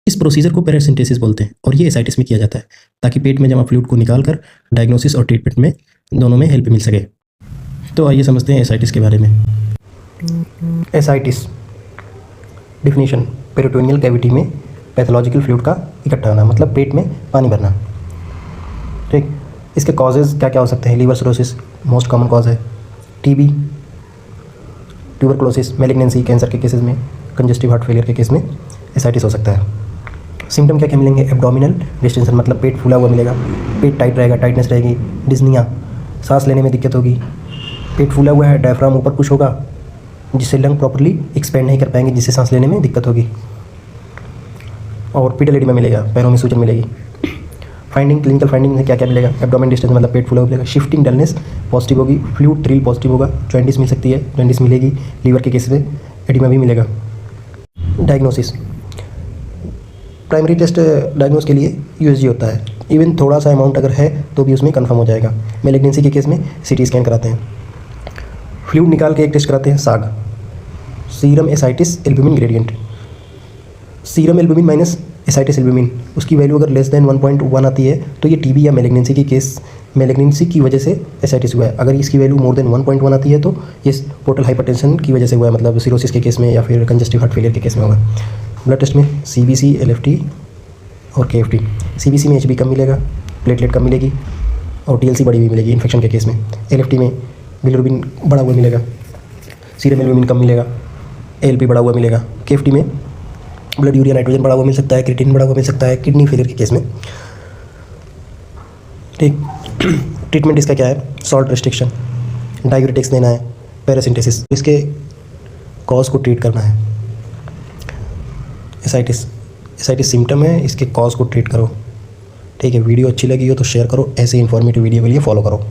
इस प्रोसीजर को पैरासिंथेसिस बोलते हैं और ये एसाइटिस में किया जाता है ताकि पेट में जमा फ्लूइड को निकाल कर डायग्नोसिस और ट्रीटमेंट में दोनों में हेल्प मिल सके। तो आइए समझते हैं एसाइटिस के बारे में। एसाइटिस डिफिनीशन, पेरिटोनियल कैविटी में पैथोलॉजिकल फ्लूइड का इकट्ठा होना, मतलब पेट में पानी भरना। ठीक, इसके कॉजेज़ क्या क्या हो सकते हैं? Liver cirrhosis most common cause है, टीबी, ट्यूबरकुलोसिस, मैलिग्नेंसी, कैंसर के केसेस में, कंजेस्टिव हार्ट फेलियर के केस में एसाइटिस हो सकता है। सिम्टम क्या क्या मिलेंगे? एब्डोमिनल डिस्टेंशन, मतलब पेट फूला हुआ मिलेगा, पेट टाइट रहेगा, टाइटनेस रहेगी, डिस्निया, सांस लेने में दिक्कत होगी, पेट फूला हुआ है, डायफ्राम ऊपर पुश होगा जिससे लंग प्रॉपर्ली एक्सपेंड नहीं कर पाएंगे, जिससे सांस लेने में दिक्कत होगी, और पीटल एडिमा मिलेगा, पैरों में सूजन मिलेगी। फाइंडिंग, क्लिनिकल फाइंडिंग में क्या क्या मिलेगा? एब्डोमेन डिस्टेंस मतलब पेट फूला हुआ मिलेगा, शिफ्टिंग डलनेस पॉजिटिव होगी, फ्लूइड थ्रिल पॉजिटिव होगा, जॉइंटिस मिल सकती है, जॉइंटिस मिलेगी, लीवर के केस में एडिमा भी मिलेगा। डायग्नोसिस, प्राइमरी टेस्ट डायग्नोस के लिए यूएसजी होता है, इवन थोड़ा सा अमाउंट अगर है तो भी उसमें कंफर्म हो जाएगा। मैलिग्नेंसी के केस में सीटी स्कैन कराते हैं। फ्लूइड निकाल के एक टेस्ट कराते हैं साग, serum ascites albumin gradient, serum albumin minus ascites albumin, उसकी वैल्यू अगर लेस देन 1.1 आती है तो ये टीबी या मैलिग्नेंसी की केस, मैलिग्नेंसी की वजह से एसाइटिस हुआ है। अगर इसकी वैल्यू मोर देन 1.1 आती है तो ये पोर्टल हाइपरटेंशन की वजह से हुआ है, मतलब सिरोसिस के केस में या फिर कंजेस्टिव हार्ट फेलियर के केस में होगा। ब्लड टेस्ट में सीबीसी, एलएफटी और केएफटी। सीबीसी में एचबी कम मिलेगा, प्लेटलेट कम मिलेगी और टीएलसी बड़ी हुई मिलेगी इन्फेक्शन के केस में। एलएफटी में बिलिरुबिन बढ़ा हुआ मिलेगा, सीरम एल्ब्यूमिन कम मिलेगा, एएलपी बढ़ा हुआ मिलेगा। केएफटी में ब्लड यूरिया नाइट्रोजन बढ़ा हुआ मिल सकता है, क्रिएटिनिन बढ़ा हुआ मिल सकता है किडनी फेलियर के केस में। ठीक, ट्रीटमेंट इसका क्या है? सॉल्ट रिस्ट्रिक्शन, डाययूरेटिक्स देना है, पैरासिंथेसिस, इसके कॉज को ट्रीट करना है। एसाइटिस सिम्टम है, इसके कॉज को ट्रीट करो। ठीक है, वीडियो अच्छी लगी हो तो शेयर करो, ऐसे इन्फॉर्मेटिव वीडियो के लिए फॉलो करो।